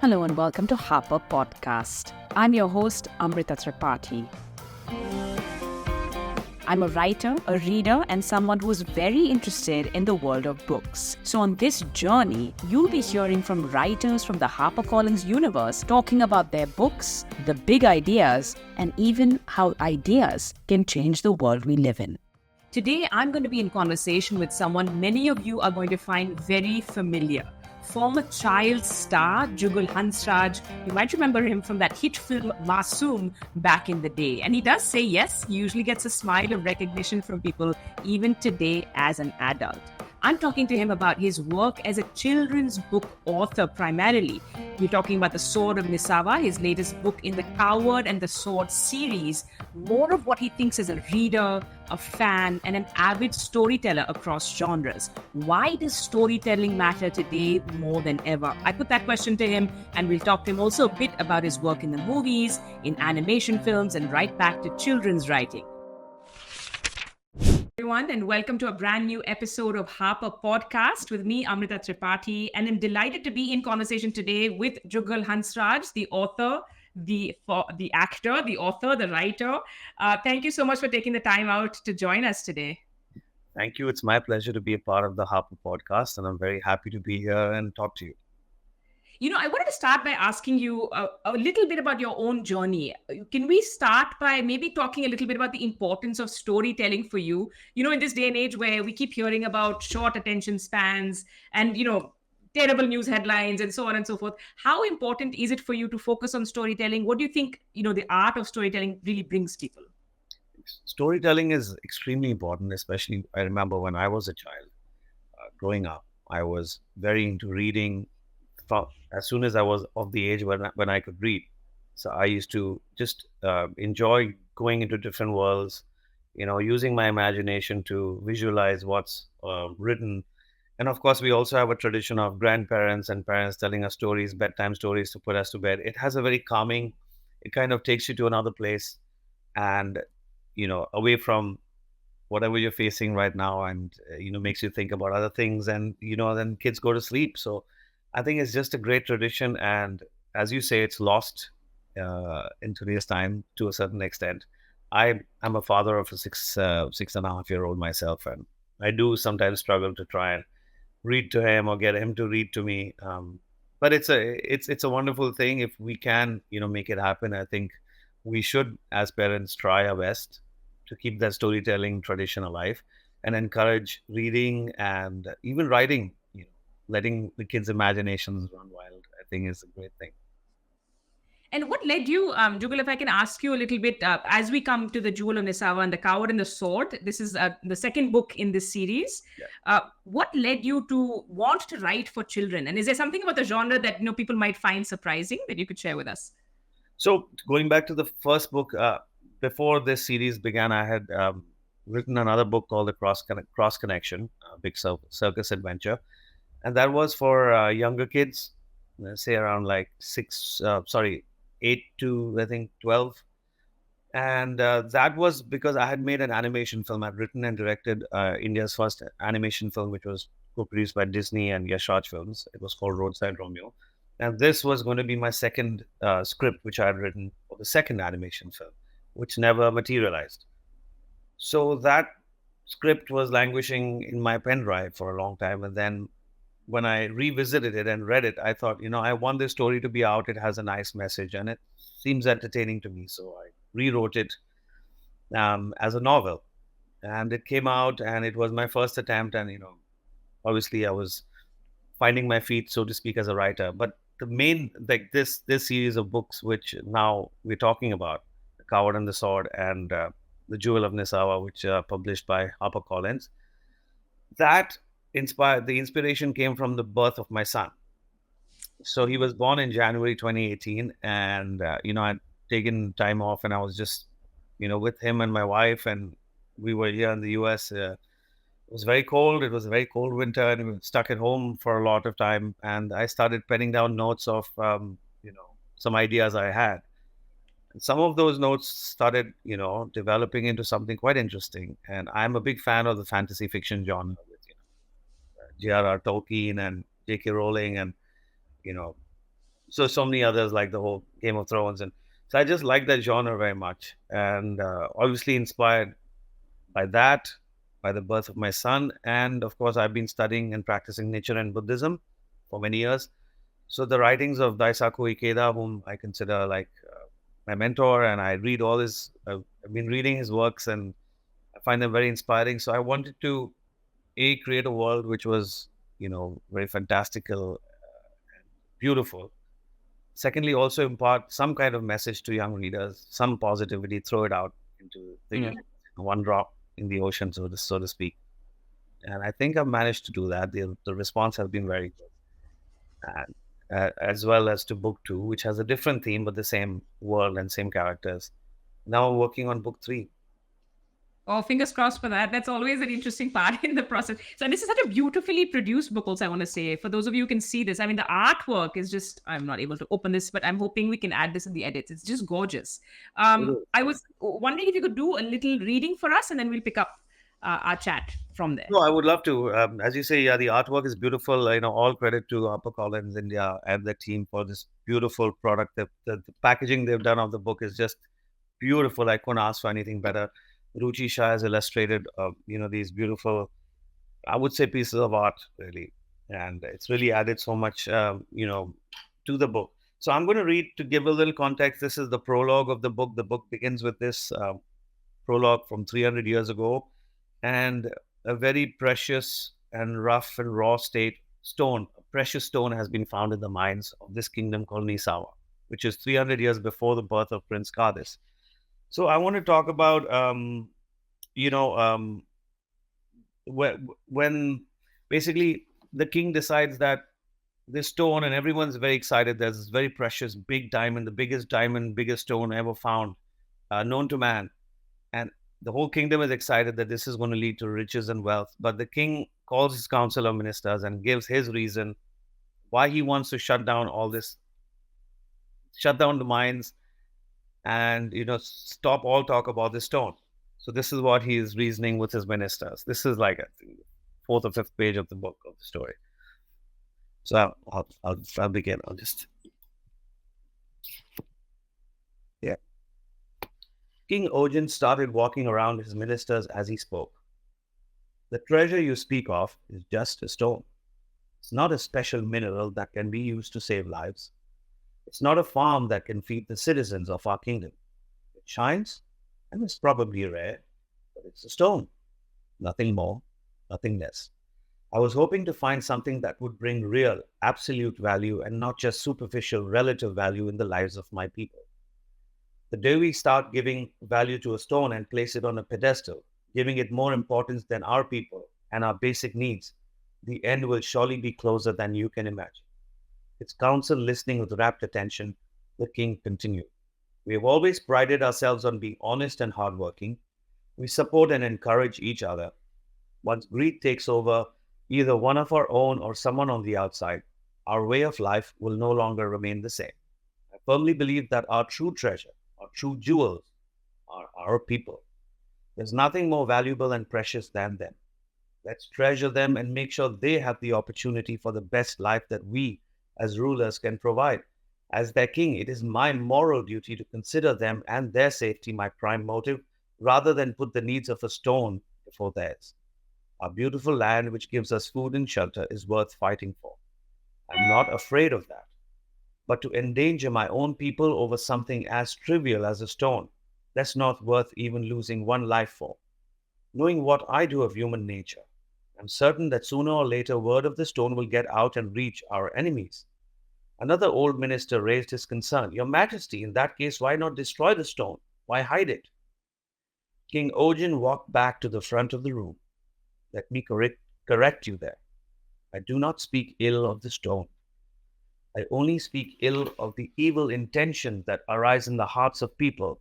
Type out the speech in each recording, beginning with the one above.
Hello and welcome to Harper Podcast. I'm your host, Amrita Tripathi. I'm a writer, a reader, and someone who's very interested in the world of books. So on this journey, you'll be hearing from writers from the Harpercollins universe talking about their books, the big ideas, and even how ideas can change the world we live in. Today, I'm going to be in conversation with someone many of you are going to find very familiar. Former child star Jugal Hansraj. You might remember him from that hit film Masoom back in the day. And he does say yes, he usually gets a smile of recognition from people even today as an adult. I'm talking to him about his work as a children's book author primarily. We're talking about The Sword of Nisava, his latest book in the Coward and the Sword series. More of what he thinks as a reader, a fan, and an avid storyteller across genres. Why does storytelling matter today more than ever? I put that question to him, and we'll talk to him also a bit about his work in the movies, in animation films, and right back to children's writing. Everyone, and welcome to a brand new episode of Harper Podcast with me, Amrita Tripathi, and I'm delighted to be in conversation today with Jugal Hansraj, the author, the actor, the author, the writer. Thank you so much for taking the time out to join us today. Thank you. It's my pleasure to be a part of the Harper Podcast, and I'm very happy to be here and talk to you. I wanted to start by asking you a little bit about your own journey. Can we start by maybe talking a little bit about the importance of storytelling for you? In this day and age where we keep hearing about short attention spans and, terrible news headlines and so on and so forth. How important is it for you to focus on storytelling? What do you think, the art of storytelling really brings people? Storytelling is extremely important, especially I remember when I was a child growing up, I was very into reading as soon as I was of the age when I could read. So I used to just enjoy going into different worlds, using my imagination to visualize what's written. And of course, we also have a tradition of grandparents and parents telling us stories, bedtime stories to put us to bed. It has a very calming, it kind of takes you to another place and, away from whatever you're facing right now and, makes you think about other things. And, then kids go to sleep. So I think it's just a great tradition. And as you say, it's lost in today's time to a certain extent. I'm a father of a 6.5-year-old myself. And I do sometimes struggle to try and read to him or get him to read to me. But it's a wonderful thing if we can, make it happen. I think we should, as parents, try our best to keep that storytelling tradition alive and encourage reading and even writing. Letting the kids' imaginations run wild, I think, is a great thing. And what led you, Jugal, if I can ask you a little bit, as we come to the Jewel of Nisava and the Coward and the Sword, this is the second book in this series. Yeah. What led you to want to write for children? And is there something about the genre that people might find surprising that you could share with us? So going back to the first book, before this series began, I had written another book called The Cross Connection, Big Circus Adventure. And that was for younger kids, say around like 8 to, I think, 12. And that was because I had made an animation film. I'd written and directed India's first animation film, which was co-produced by Disney and Yash Raj Films. It was called Roadside Romeo. And this was going to be my second script, which I had written for the second animation film, which never materialized. So that script was languishing in my pen drive for a long time. And then when I revisited it and read it, I thought, I want this story to be out. It has a nice message and it seems entertaining to me. So I rewrote it as a novel. And it came out and it was my first attempt. And, obviously I was finding my feet, so to speak, as a writer. But the main, like this series of books, which now we're talking about, The Coward and the Sword and The Jewel of Nisava, which are published by Harpercollins, the inspiration came from the birth of my son. So he was born in January 2018 and I'd taken time off and I was just with him and my wife, and we were here in the US. It was very cold. It was a very cold winter and we were stuck at home for a lot of time, and I started penning down notes of some ideas I had. And some of those notes started developing into something quite interesting, and I'm a big fan of the fantasy fiction genre. J.R.R. Tolkien and J.K. Rowling and so many others like the whole Game of Thrones, and so I just like that genre very much, and obviously inspired by that, by the birth of my son, and of course I've been studying and practicing nature and Buddhism for many years. So the writings of Daisaku Ikeda, whom I consider like my mentor, and I read all his. I've been reading his works, and I find them very inspiring. So I wanted to create a world which was, very fantastical, beautiful. Secondly, also impart some kind of message to young readers, some positivity, throw it out into the one drop in the ocean, so to speak. And I think I've managed to do that. The response has been very good. And as well as to book two, which has a different theme, but the same world and same characters. Now I'm working on book three. Oh, fingers crossed for that. That's always an interesting part in the process. So this is such a beautifully produced book also, I want to say. For those of you who can see this, I mean, the artwork is just, I'm not able to open this, but I'm hoping we can add this in the edits. It's just gorgeous. I was wondering if you could do a little reading for us, and then we'll pick up our chat from there. No, I would love to. As you say, yeah, the artwork is beautiful. All credit to HarperCollins India and the team for this beautiful product. The packaging they've done of the book is just beautiful. I couldn't ask for anything better. Ruchi Shah has illustrated, these beautiful, I would say, pieces of art, really. And it's really added so much, to the book. So I'm going to read to give a little context. This is the prologue of the book. The book begins with this prologue from 300 years ago. And a very precious and rough and raw state stone, a precious stone, has been found in the mines of this kingdom called Nisawa, which is 300 years before the birth of Prince Kadis. So I want to talk about, when basically the king decides that this stone, and everyone's very excited. There's this very precious big diamond, the biggest diamond, biggest stone ever found, known to man. And the whole kingdom is excited that this is going to lead to riches and wealth. But the king calls his council of ministers and gives his reason why he wants to shut down all this, shut down the mines, and stop all talk about the stone. So this is what he is reasoning with his ministers. This is like, I think, the fourth or fifth page of the book, of the story. So I'll begin. I'll just King Ojin started walking around his ministers as he spoke. The treasure you speak of is just a stone. It's not a special mineral that can be used to save lives. It's not a farm that can feed the citizens of our kingdom. It shines, and it's probably rare, but it's a stone. Nothing more, nothing less. I was hoping to find something that would bring real, absolute value and not just superficial relative value in the lives of my people. The day we start giving value to a stone and place it on a pedestal, giving it more importance than our people and our basic needs, the end will surely be closer than you can imagine. His council listening with rapt attention, the king continued. We have always prided ourselves on being honest and hardworking. We support and encourage each other. Once greed takes over, either one of our own or someone on the outside, our way of life will no longer remain the same. I firmly believe that our true treasure, our true jewels, are our people. There's nothing more valuable and precious than them. Let's treasure them and make sure they have the opportunity for the best life that we, as rulers, can provide. As their king, it is my moral duty to consider them and their safety my prime motive, rather than put the needs of a stone before theirs. Our beautiful land, which gives us food and shelter, is worth fighting for. I'm not afraid of that. But to endanger my own people over something as trivial as a stone, that's not worth even losing one life for. Knowing what I do of human nature, I'm certain that sooner or later word of the stone will get out and reach our enemies. Another old minister raised his concern. Your Majesty, in that case, why not destroy the stone? Why hide it? King Ojin walked back to the front of the room. Let me correct you there. I do not speak ill of the stone. I only speak ill of the evil intentions that arise in the hearts of people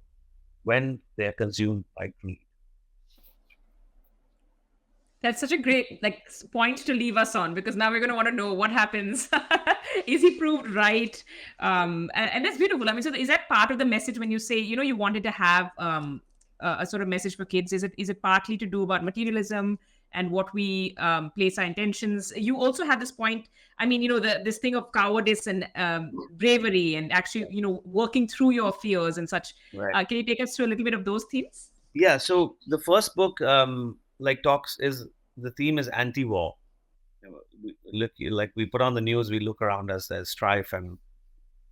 when they are consumed by greed. That's such a great point to leave us on, because now we're going to want to know what happens. Is he proved right? And that's beautiful. I mean, so is that part of the message when you say, you wanted to have a sort of message for kids? Is it partly to do about materialism and what we place our intentions. You also have this point. I mean, this thing of cowardice and bravery, and actually, working through your fears and such. Right. Can you take us through a little bit of those themes? Yeah. So the first book, the theme is anti-war. We put on the news, we look around us, there's strife and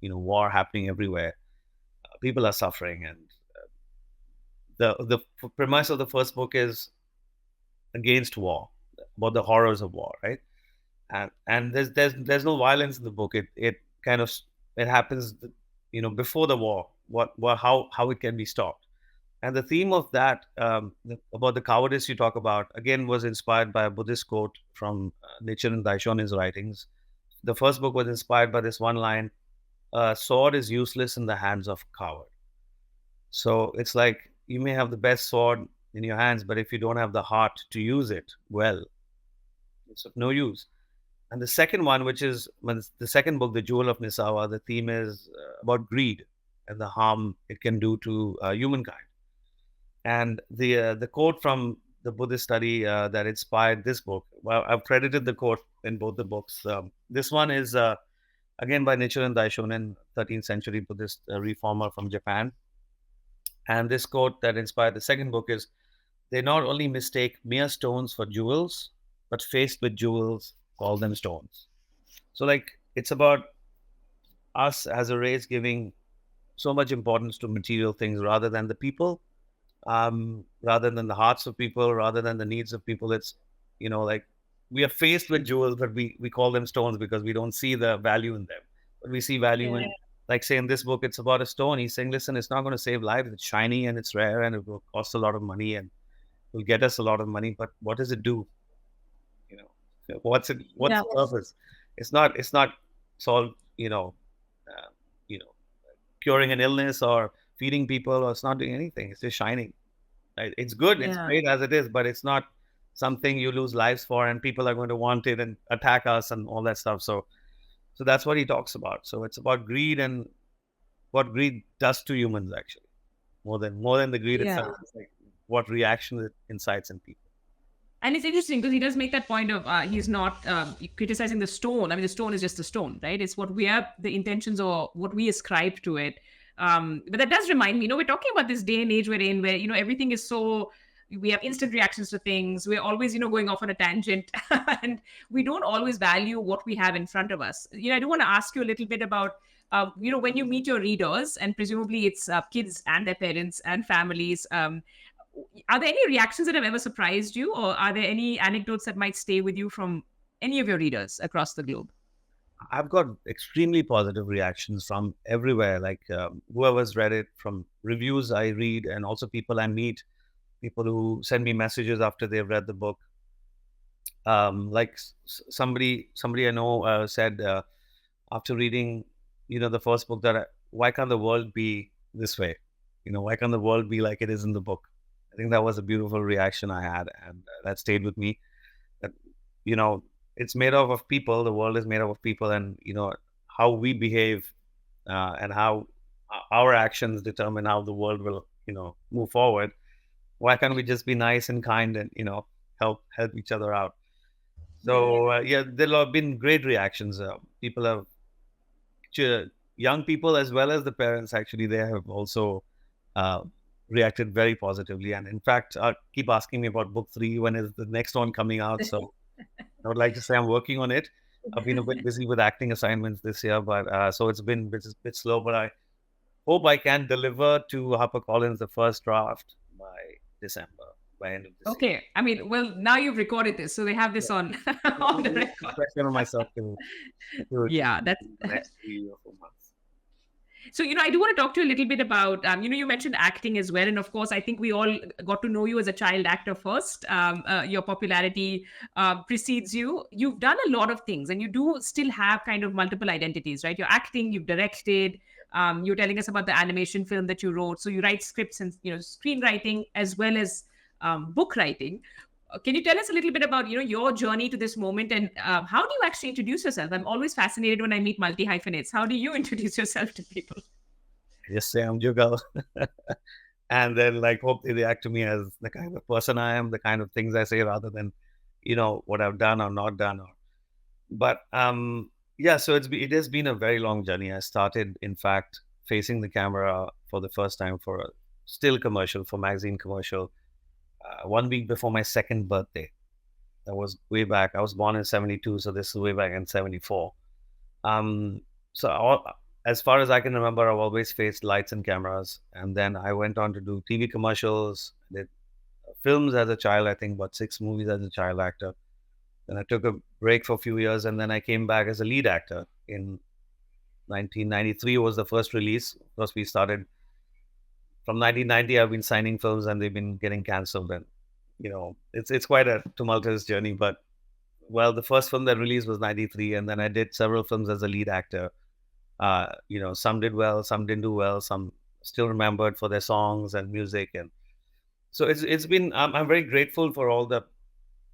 war happening everywhere. People are suffering, and the premise of the first book is against war, about the horrors of war, right? And there's no violence in the book. It kind of it happens, before the war. How it can be stopped. And the theme of that, about the cowardice you talk about, again, was inspired by a Buddhist quote from Nichiren Daishonin's writings. The first book was inspired by this one line: "A sword is useless in the hands of a coward." So it's like you may have the best sword in your hands, but if you don't have the heart to use it well, it's of no use. And the second one, the second book, The Jewel of Nisawa, the theme is about greed and the harm it can do to humankind. And the quote from the Buddhist study that inspired this book, well, I've credited the quote in both the books. This one is again by Nichiren Daishonin, 13th century Buddhist reformer from Japan. And this quote that inspired the second book is: "They not only mistake mere stones for jewels, but faced with jewels, call them stones." So, it's about us as a race giving so much importance to material things rather than the people, rather than the hearts of people, rather than the needs of people. It's, we are faced with jewels, but we call them stones because we don't see the value in them. But we see value in, say in this book, it's about a stone. He's saying, listen, it's not going to save lives. It's shiny and it's rare and it will cost a lot of money and will get us a lot of money. But what does it do? What's the purpose? It's not solve, uh, you know, curing an illness or feeding people, or it's not doing anything. It's just shining. Right? It's good. It's great as it is, but it's not something you lose lives for, and people are going to want it and attack us and all that stuff. So that's what he talks about. So it's about greed and what greed does to humans, actually, more than the greed itself. It's like what reaction it incites in people. And it's interesting because he does make that point of he's not criticizing the stone. I mean, the stone is just a stone, right? It's what we have, the intentions or what we ascribe to it. But that does remind me, we're talking about this day and age we're in where, everything is so, we have instant reactions to things. We're always, going off on a tangent and we don't always value what we have in front of us. I do want to ask you a little bit about, when you meet your readers, and presumably it's kids and their parents and families, are there any reactions that have ever surprised you, or are there any anecdotes that might stay with you from any of your readers across the globe? I've got extremely positive reactions from everywhere, whoever's read it, from reviews I read, and also people I meet, people who send me messages after they've read the book. Somebody I know said after reading, the first book, that why can't the world be this way? Why can't the world be like it is in the book? I think that was a beautiful reaction I had, and that stayed with me. That, it's made up of people. The world is made up of people, and how we behave and how our actions determine how the world will, move forward. Why can't we just be nice and kind and help each other out? So there have been great reactions. People have, young people as well as the parents, actually, they have also reacted very positively, and in fact keep asking me about book 3, when is the next one coming out. So I would like to say I'm working on it. I've been a bit busy with acting assignments this year, but so it's been a bit slow, but I hope I can deliver to Harpercollins the first draft by December, by end of this year. Okay. I mean, well, now you've recorded this, so they have this on on the record. Pressure on myself to that's the next 3 or 4 months. So, I do want to talk to you a little bit about, you mentioned acting as well. And of course, I think we all got to know you as a child actor first. Your popularity precedes you. You've done a lot of things, and you do still have kind of multiple identities, right? You're acting, you've directed, you're telling us about the animation film that you wrote. So you write scripts and, screenwriting as well as book writing. Can you tell us a little bit about, your journey to this moment, and how do you actually introduce yourself? I'm always fascinated when I meet multi-hyphenates. How do you introduce yourself to people? I just say I'm Jugal. And then hope they react to me as the kind of person I am, the kind of things I say, rather than what I've done or not done. But yeah, so it has been a very long journey. I started, in fact, facing the camera for the first time for a still commercial, for magazine commercial, 1 week before my second birthday. That was way back. I was born in 72, so this is way back in 74. Um, so as far as I can remember, I've always faced lights and cameras. And then I went on to do TV commercials, did films as a child, I think about 6 movies as a child actor. Then I took a break for a few years, and then I came back as a lead actor in 1993 was the first release. Of course, we started from 1990. I've been signing films, and they've been getting cancelled, and it's quite a tumultuous journey. But well, the first film that released was 93, and then I did several films as a lead actor. Some did well, some didn't do well, some still remembered for their songs and music, and so it's been. I'm very grateful for all the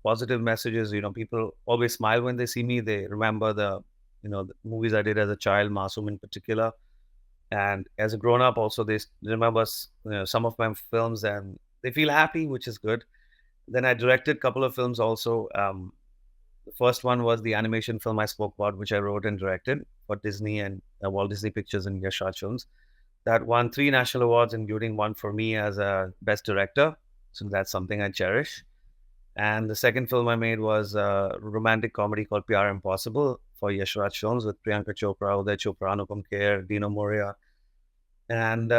positive messages. People always smile when they see me. They remember the movies I did as a child, Masoom in particular, and as a grown up, also they remember some of my films, and they feel happy, which is good. Then I directed a couple of films also. The first one was the animation film I spoke about, which I wrote and directed for Disney and Walt Disney Pictures and Yash Raj Films. That won 3 national awards, including one for me as a best director. So that's something I cherish. And the second film I made was a romantic comedy called Pyar Impossible for Yash Raj Films with Priyanka Chopra, Uday Chopra, Anupam Kher, Dino Moria. And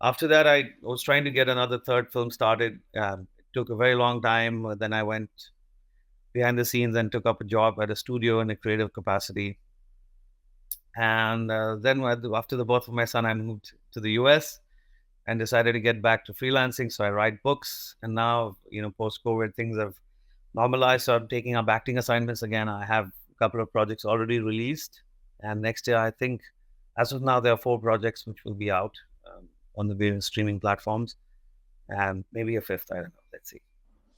after that, I was trying to get another third film started. It took a very long time. Then I went behind the scenes and took up a job at a studio in a creative capacity. And then after the birth of my son, I moved to the US and decided to get back to freelancing. So I write books. And now, post-COVID, things have normalized. So I'm taking up acting assignments again. I have a couple of projects already released. And next year, I think, as of now, there are 4 projects which will be out on the various streaming platforms. And maybe a fifth, I don't know. Let's see.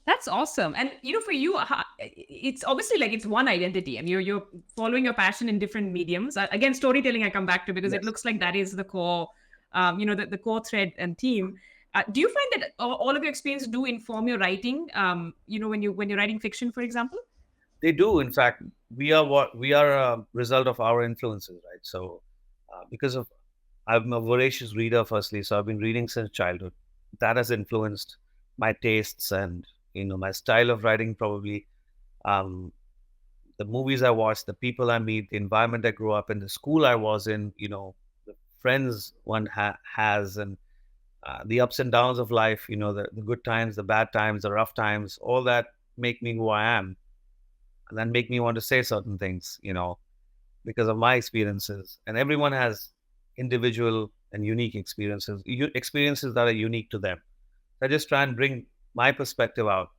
That's awesome. And for you, it's obviously like it's one identity, and you're following your passion in different mediums. Again, storytelling I come back to because Yes. it looks like that is the core, the core thread and theme. Do you find that all of your experience do inform your writing? When you're writing fiction, for example? They do. In fact, we are a result of our influences, right? So, because of I'm a voracious reader, firstly, so I've been reading since childhood. That has influenced my tastes and my style of writing. Probably the movies I watch, the people I meet, the environment I grew up in, the school I was in. The friends one has, and the ups and downs of life. The good times, the bad times, the rough times. All that make me who I am, and then make me want to say certain things, because of my experiences. And everyone has individual and unique experiences that are unique to them. I just try and bring my perspective out,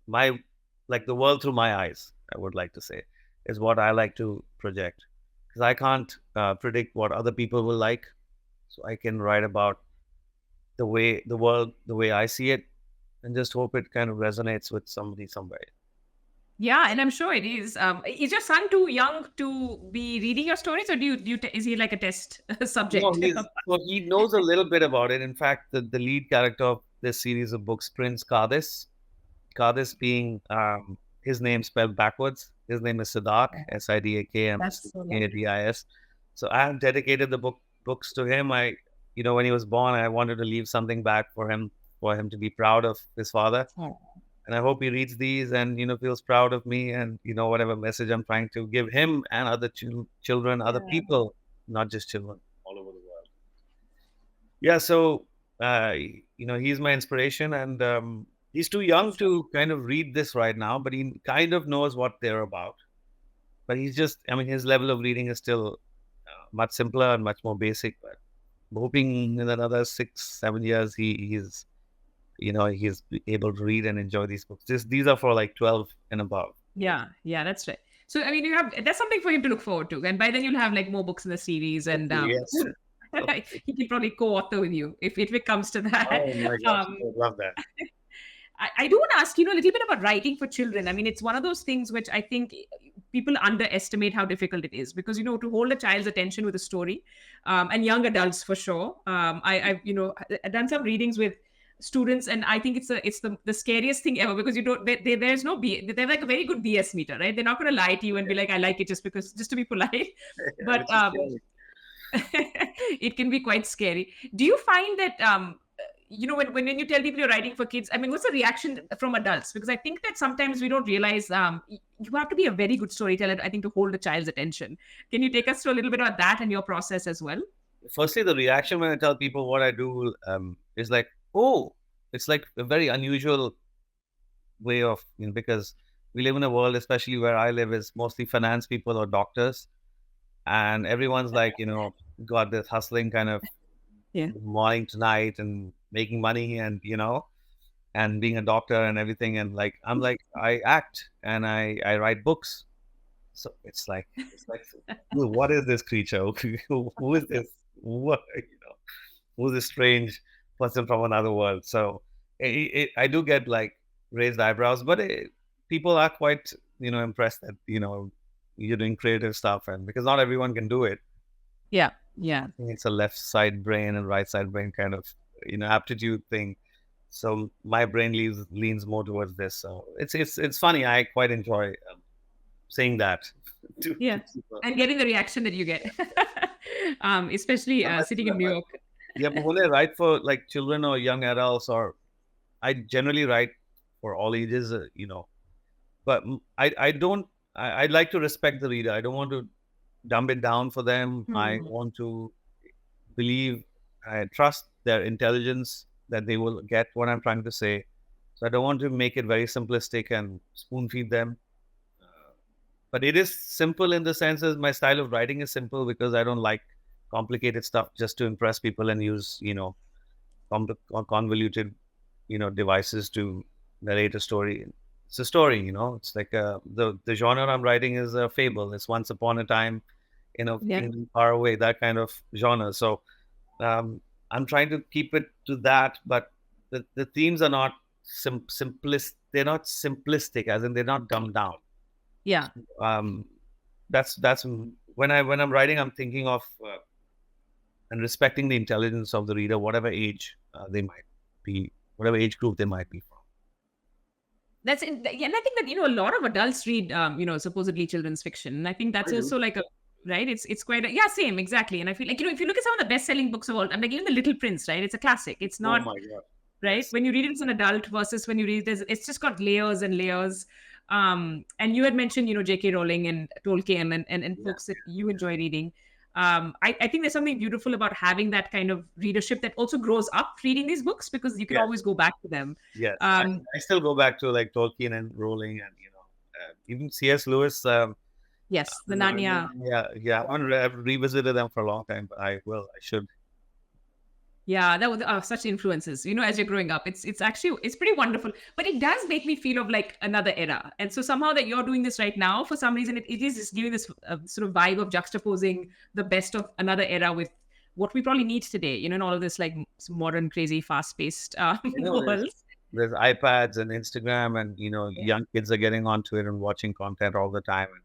my like the world through my eyes. I would like to say is what I like to project, because I can't predict what other people will like, so I can write about the world the way I see it, and just hope it kind of resonates with somebody somewhere. Yeah, and I'm sure it is. Is your son too young to be reading your stories, or is he like a test No, subject? he knows a little bit about it. In fact, the lead character of this series of books, Prince Kadis, Kadis being his name spelled backwards. His name is Siddharth, That's so lovely. Sidakmsidis. So I have dedicated the books to him. When he was born, I wanted to leave something back for him to be proud of his father. Oh. And I hope he reads these and feels proud of me, and whatever message I'm trying to give him and other children, other people, not just children all over the world. Yeah, so he's my inspiration, and he's too young to kind of read this right now, but he kind of knows what they're about. But his level of reading is still much simpler and much more basic. But I'm hoping in another 6-7 years he's able to read and enjoy these books. These are for like 12 and above. Yeah, that's right. So that's something for him to look forward to, and by then you'll have like more books in the series, and Yes. he can probably co-author with you if it comes to that. Oh my gosh, I love that. I do want to ask a little bit about writing for children. I mean, it's one of those things which I think people underestimate how difficult it is, because to hold a child's attention with a story, and young adults for sure. I've done some readings with students, and I think it's the scariest thing ever, because you don't there's no they're like a very good BS meter, right? They're not going to lie to you and be like, I like it just to be polite. But which is scary. it can be quite scary. Do you find that when you tell people you're writing for kids, I mean, what's the reaction from adults? Because I think that sometimes we don't realize you have to be a very good storyteller, I think, to hold a child's attention. Can you take us through a little bit about that and your process as well? Firstly, the reaction when I tell people what I do is like, oh, it's like a very unusual way of, because we live in a world, especially where I live, is mostly finance people or doctors, and everyone's like, got this hustling kind of Yeah. morning to night and making money, and and being a doctor and everything, and like I'm like, I act and I write books. So it's like what is this creature? Who is this? What, who's this strange person from another world? So I do get like raised eyebrows, but people are quite impressed that you're doing creative stuff, and because not everyone can do it. Yeah. Yeah. I think it's a left side brain and right side brain kind of aptitude thing. So my brain leans more towards this. So it's funny. I quite enjoy saying that to Yeah. people. And getting the reaction that you get, especially Yeah, sitting in New York. yeah, but when I write for like children or young adults, or I generally write for all ages, but I don't. I'd like to respect the reader. I don't want to dumb it down for them. I want to believe, I trust their intelligence that they will get what I'm trying to say. So I don't want to make it very simplistic and spoon feed them. But it is simple in the sense as my style of writing is simple, because I don't like complicated stuff just to impress people and use, convoluted, devices to narrate a story. It's a story, it's like the genre I'm writing is a fable. It's once upon a time in a Yeah. kingdom far away, that kind of genre. So I'm trying to keep it to that, but the themes are not simplist. They're not simplistic, as in they're not dumbed down. Yeah. Um, that's when I'm writing, I'm thinking of and respecting the intelligence of the reader, whatever age they might be, whatever age group they might be from. And I think that a lot of adults read supposedly children's fiction, and I think that's I do. also like a right. It's quite yeah, same, exactly. And I feel like if you look at some of the best-selling books of all, I'm like, even The Little Prince, right? It's a classic. It's Oh not my God. right Yes. when you read it as an adult versus when you read it, it's just got layers and layers. And you had mentioned J.K. Rowling and Tolkien and Yeah. books that you enjoy reading. I think there's something beautiful about having that kind of readership that also grows up reading these books, because you can Yes. always go back to them. Yes. Um, I still go back to like Tolkien and Rowling, and even C.S. Lewis. yes, the Narnia. Yeah. I've revisited them for a long time, but I will. I should. Yeah, that was such influences. As you're growing up, it's actually it's pretty wonderful. But it does make me feel of like another era. And so somehow that you're doing this right now, for some reason, it is just giving this sort of vibe of juxtaposing the best of another era with what we probably need today. In all of this like modern, crazy, fast-paced There's world. there's iPads and Instagram, and Yeah. young kids are getting onto it and watching content all the time. And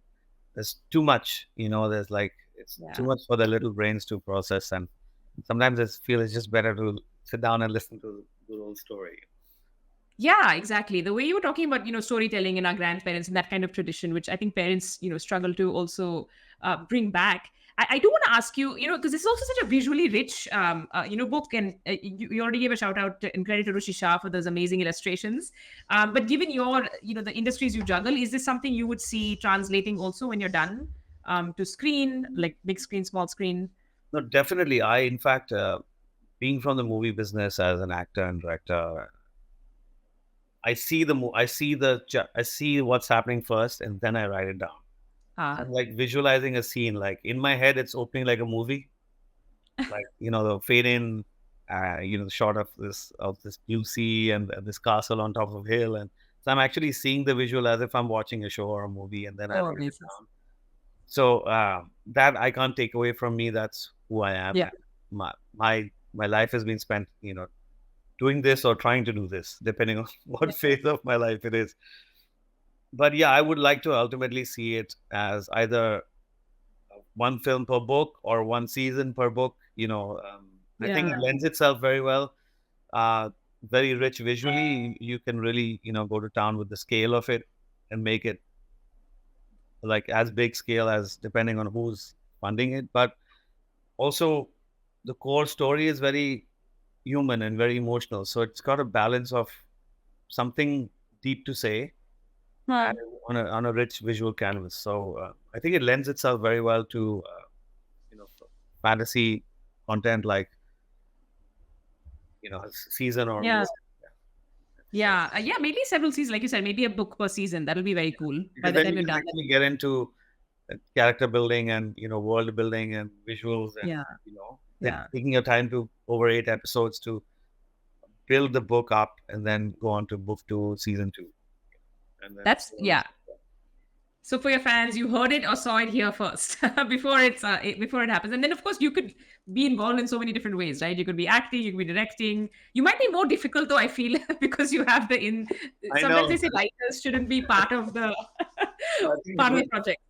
there's too much. There's like it's too Yeah. much for their little brains to process, and sometimes I feel it's just better to sit down and listen to the whole story. Yeah, exactly. The way you were talking about, storytelling and our grandparents and that kind of tradition, which I think parents, struggle to also bring back. I do want to ask you, because this is also such a visually rich, book, and you already gave a shout out and credit to Rushi Shah for those amazing illustrations. But given your, the industries you juggle, is this something you would see translating also when you're done to screen, like big screen, small screen? No, definitely. In fact, being from the movie business as an actor and director, I see what's happening first, and then I write it down. Ah, I'm like visualizing a scene. Like in my head, it's opening like a movie. Like the fade in, the shot of this blue sea and this castle on top of a hill, and so I'm actually seeing the visual as if I'm watching a show or a movie, and then I oh, write it amazing. down. So that I can't take away from me. That's who I am. Yeah. My life has been spent, doing this or trying to do this, depending on what phase of my life it is. But yeah, I would like to ultimately see it as either one film per book or one season per book. I think it Yeah. lends itself very well. very rich visually. You can really, go to town with the scale of it and make it like as big scale as depending on who's funding it. But also, the core story is very human and very emotional. So it's got a balance of something deep to say Hmm. and on a rich visual canvas. So I think it lends itself very well to fantasy content like season or Yeah. more. So Yeah. Yeah. Maybe several seasons, like you said, maybe a book per season. That'll be very cool by because the then time you you're can done. actually get into character building and world building and visuals and Yeah. then Yeah. taking your time to over 8 episodes to build the book up and then go on to book 2, season 2, and then That's, so on. yeah. So for your fans, you heard it or saw it here first before before it happens. And then of course you could be involved in so many different ways, right? You could be acting, you could be directing. You might be more difficult though, I feel, because you have the in. I Sometimes know. they say writers shouldn't be part of the I think it part of would. the project.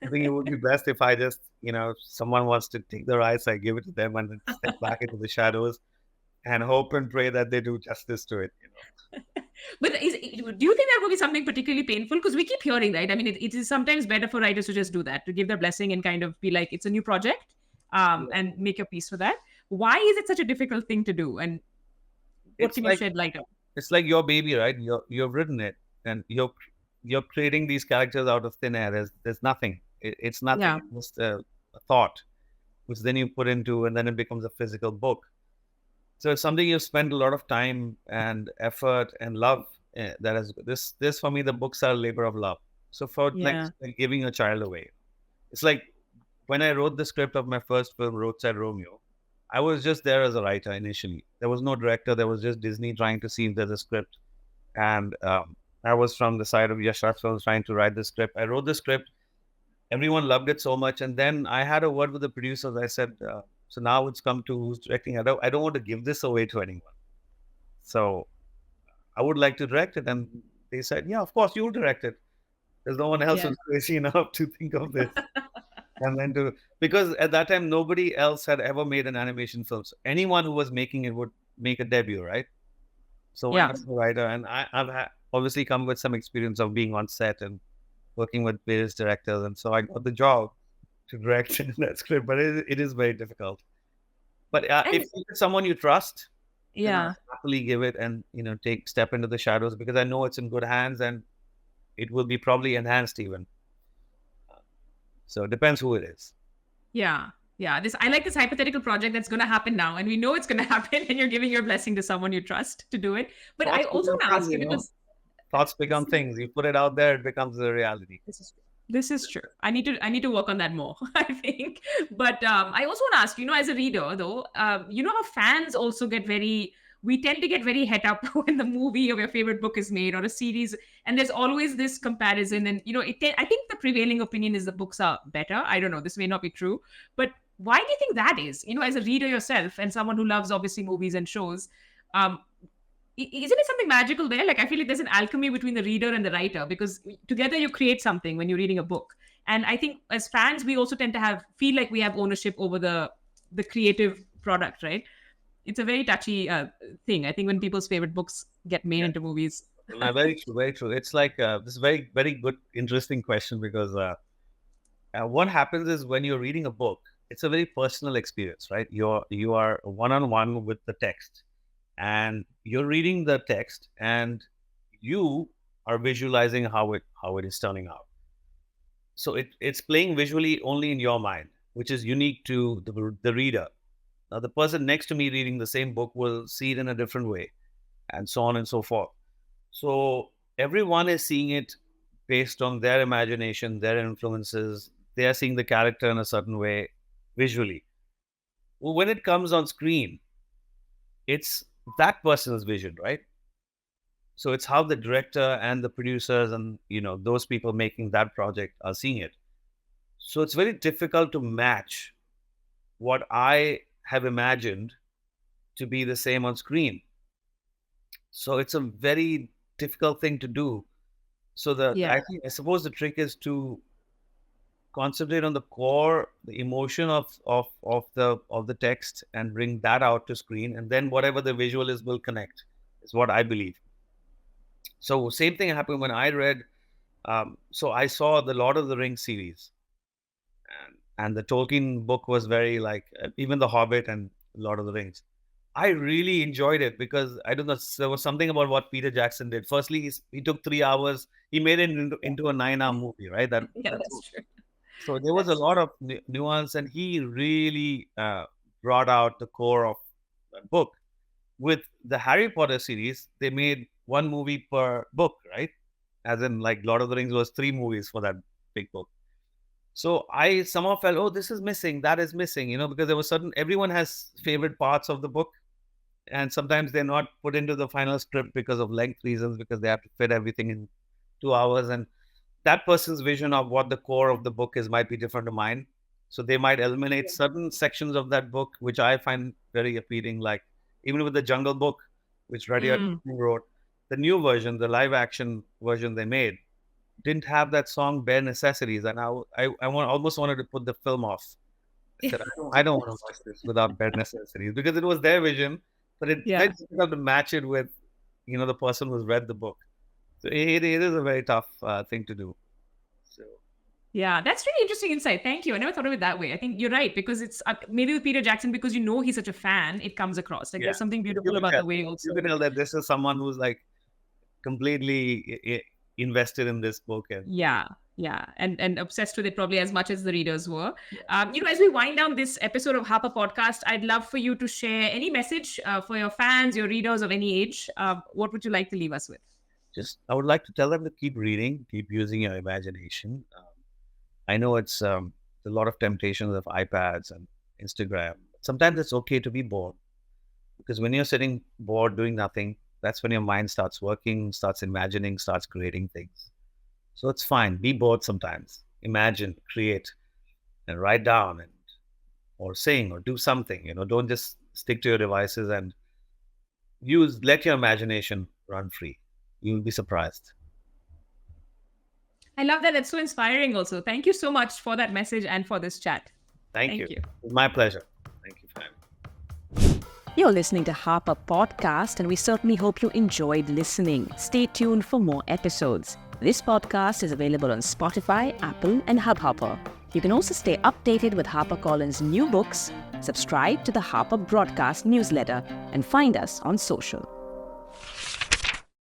I think it would be best if I just, if someone wants to take the rights, I give it to them and then step back into the shadows and hope and pray that they do justice to it. But do you think that would be something particularly painful? Because we keep hearing, right? I mean, it is sometimes better for writers to just do that, to give their blessing and kind of be like, it's a new project, Yeah. and make your piece for that. Why is it such a difficult thing to do? And what It's can you like shed light on? it's like your baby, right? You've written it and you're creating these characters out of thin air. There's nothing. It's nothing. Yeah. It's just a thought, which then you put into, and then it becomes a physical book. So it's something you spend a lot of time and effort and love. That is this for me. The books are a labor of love. So for Yeah. like giving a child away, it's like when I wrote the script of my first film, Roadside Romeo. I was just there as a writer initially. There was no director. There was just Disney trying to see if there's a script, and I was from the side of Yash Raj Films trying to write the script. I wrote the script. Everyone loved it so much, and then I had a word with the producers. I said, "So now it's come to who's directing. I don't want to give this away to anyone. So I would like to direct it." And they said, "Yeah, of course you'll direct it. There's no one else Yeah. who's crazy enough to think of this." And then because at that time nobody else had ever made an animation film. So anyone who was making it would make a debut, right? So why Yeah. not the writer? And I've obviously come with some experience of being on set and working with various directors, and so I got the job to direct that script. But it is very difficult. But And if it's someone you trust, then I'll yeah. happily give it and take step into the shadows because I know it's in good hands and it will be probably enhanced even. So it depends who it is. Yeah. Yeah. I like this hypothetical project that's gonna happen now. And we know it's gonna happen, and you're giving your blessing to someone you trust to do it. But I Thoughts also become want to things, ask you because thoughts become things. You put it out there, it becomes a reality. this is true. This is true. I need to work on that more, I think. But I also want to ask, as a reader though, how fans also get very we tend to get very het up when the movie of your favorite book is made or a series, and there's always this comparison. And I think the prevailing opinion is the books are better. I don't know. This may not be true, but why do you think that is? As a reader yourself and someone who loves obviously movies and shows, um, isn't it something magical there? Like I feel like there's an alchemy between the reader and the writer because together you create something when you're reading a book. And I think as fans, we also tend to feel like we have ownership over the creative product, right? It's a very touchy thing. I think when people's favorite books get made Yeah. into movies. No, very true, very true. It's like this very, very good, interesting question because what happens is when you're reading a book, it's a very personal experience, right? You are one on one with the text, and you're reading the text, and you are visualizing how it is turning out. So it's playing visually only in your mind, which is unique to the reader. Now, the person next to me reading the same book will see it in a different way, and so on and so forth. So everyone is seeing it based on their imagination, their influences. They are seeing the character in a certain way visually. Well, when it comes on screen, it's that person's vision, right? So it's how the director and the producers and those people making that project are seeing it. So it's very difficult to match what I have imagined to be the same on screen. So it's a very difficult thing to do. So Yeah. I suppose the trick is to concentrate on the core, the emotion of the text, and bring that out to screen, and then whatever the visual is will connect. is what I believe. So same thing happened when I read. So I saw the Lord of the Rings series, and the Tolkien book was very like even the Hobbit and Lord of the Rings. I really enjoyed it because I don't know, there was something about what Peter Jackson did. Firstly, he took 3 hours, he made it into a 9 hour movie, right? Yeah, that's true. So there was a lot of nuance, and he really brought out the core of that book. With the Harry Potter series, they made one movie per book, right? As in, like Lord of the Rings was 3 movies for that big book. So I somehow felt, oh, this is missing, that is missing, because there was everyone has favorite parts of the book, and sometimes they're not put into the final script because of length reasons, because they have to fit everything in 2 hours, and that person's vision of what the core of the book is might be different to mine. So they might eliminate certain sections of that book, which I find very appealing. Like even with the Jungle Book, which Rudyard wrote, the new version, the live action version they made, didn't have that song "Bare Necessities," and almost wanted to put the film off. I said, I don't want to watch this without Bare Necessities, because it was their vision, but it very difficult to match it with, the person who's read the book. So it is a very tough thing to do. So yeah, that's really interesting insight. Thank you. I never thought of it that way. I think you're right, because it's maybe with Peter Jackson, because he's such a fan, it comes across. Like there's something beautiful about the way also. You can tell that this is someone who's like completely invested in this book. And and obsessed with it probably as much as the readers were. As we wind down this episode of Harper Podcast, I'd love for you to share any message for your fans, your readers of any age. What would you like to leave us with? I would like to tell them to keep reading, keep using your imagination. I know it's a lot of temptations of iPads and Instagram. Sometimes it's okay to be bored, because when you're sitting bored doing nothing, that's when your mind starts working, starts imagining, starts creating things. So it's fine. Be bored sometimes. Imagine, create, and write down, or sing, or do something. Don't just stick to your devices, and let your imagination run free. You'll be surprised. I love that. That's so inspiring also. Thank you so much for that message and for this chat. Thank you. It's my pleasure. Thank you for having me. You're listening to Harper Podcast, and we certainly hope you enjoyed listening. Stay tuned for more episodes. This podcast is available on Spotify, Apple, and Hubhopper. You can also stay updated with Harpercollins' new books, subscribe to the Harper Broadcast newsletter, and find us on social.